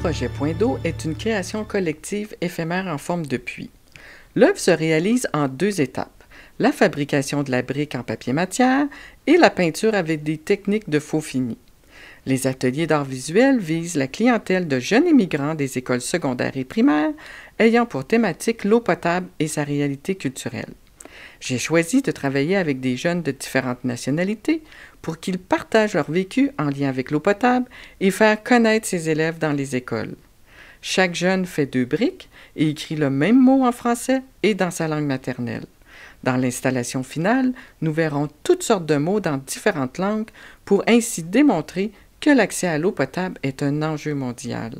projet Point d'eau est une création collective éphémère en forme de puits. L'œuvre se réalise en 2 étapes, la fabrication de la brique en papier matière et la peinture avec des techniques de faux fini. Les ateliers d'art visuel visent la clientèle de jeunes immigrants des écoles secondaires et primaires ayant pour thématique l'eau potable et sa réalité culturelle. J'ai choisi de travailler avec des jeunes de différentes nationalités pour qu'ils partagent leur vécu en lien avec l'eau potable et faire connaître ces élèves dans les écoles. Chaque jeune fait 2 briques et écrit le même mot en français et dans sa langue maternelle. Dans l'installation finale, nous verrons toutes sortes de mots dans différentes langues pour ainsi démontrer que l'accès à l'eau potable est un enjeu mondial.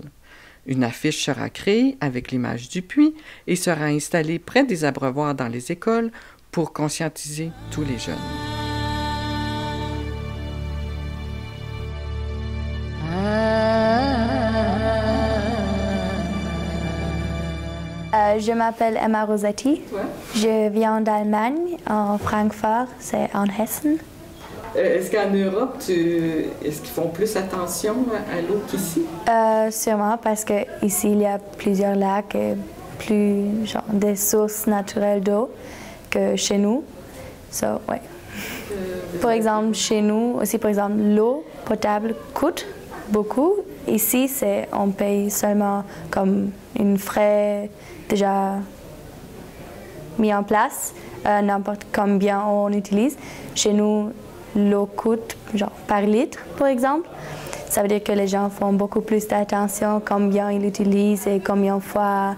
Une affiche sera créée avec l'image du puits et sera installée près des abreuvoirs dans les écoles pour conscientiser tous les jeunes. Je m'appelle Emma Rossetti. Toi? Je viens d'Allemagne, en Francfort, c'est en Hessen. Est-ce qu'en Europe, est-ce qu'ils font plus attention à l'eau qu'ici? Sûrement parce qu'ici, il y a plusieurs lacs et des sources naturelles d'eau que chez nous. Ouais. Par exemple, chez nous, aussi, par exemple, l'eau potable coûte beaucoup. Ici, on paye seulement comme une frais déjà mis en place, n'importe combien on utilise. Chez nous, l'eau coûte par litre, par exemple. Ça veut dire que les gens font beaucoup plus d'attention combien ils utilisent et combien de fois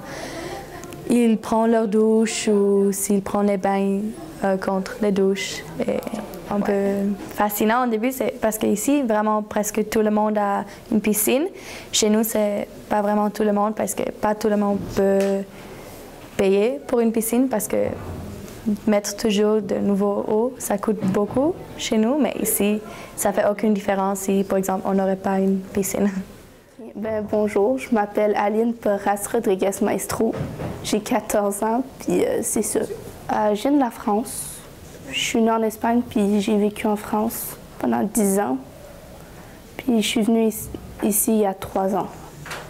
ils prennent leur douche ou s'ils prennent les bains contre les douches. Et un peu fascinant au début, c'est parce qu'ici, vraiment, presque tout le monde a une piscine. Chez nous, c'est pas vraiment tout le monde parce que pas tout le monde peut payer pour une piscine parce que mettre toujours de nouveau eau, ça coûte beaucoup chez nous, mais ici, ça fait aucune différence si, par exemple, on n'aurait pas une piscine. Bonjour, je m'appelle Aline Porras Rodriguez Maestro. J'ai 14 ans, puis c'est ça. Je viens de la France. Je suis née en Espagne, puis j'ai vécu en France pendant 10 ans. Puis je suis venue ici il y a 3 ans.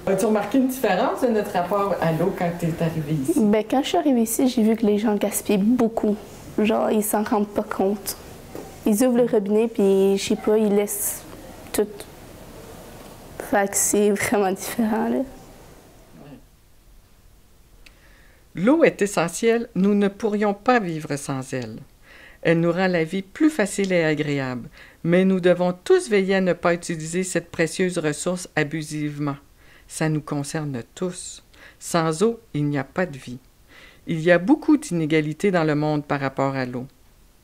As-tu remarqué une différence de notre rapport à l'eau quand tu es arrivée ici? Quand je suis arrivée ici, j'ai vu que les gens gaspillent beaucoup. Genre, ils s'en rendent pas compte. Ils ouvrent le robinet, puis je sais pas, ils laissent tout. Fait que c'est vraiment différent, là. L'eau est essentielle, nous ne pourrions pas vivre sans elle. Elle nous rend la vie plus facile et agréable, mais nous devons tous veiller à ne pas utiliser cette précieuse ressource abusivement. Ça nous concerne tous. Sans eau, il n'y a pas de vie. Il y a beaucoup d'inégalités dans le monde par rapport à l'eau.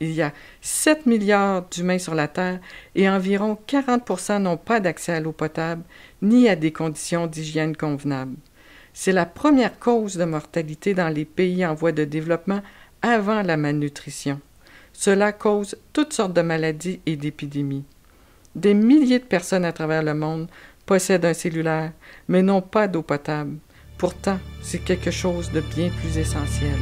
Il y a 7 milliards d'humains sur la Terre et environ 40% n'ont pas d'accès à l'eau potable ni à des conditions d'hygiène convenables. C'est la première cause de mortalité dans les pays en voie de développement avant la malnutrition. Cela cause toutes sortes de maladies et d'épidémies. Des milliers de personnes à travers le monde possèdent un cellulaire, mais n'ont pas d'eau potable. Pourtant, c'est quelque chose de bien plus essentiel.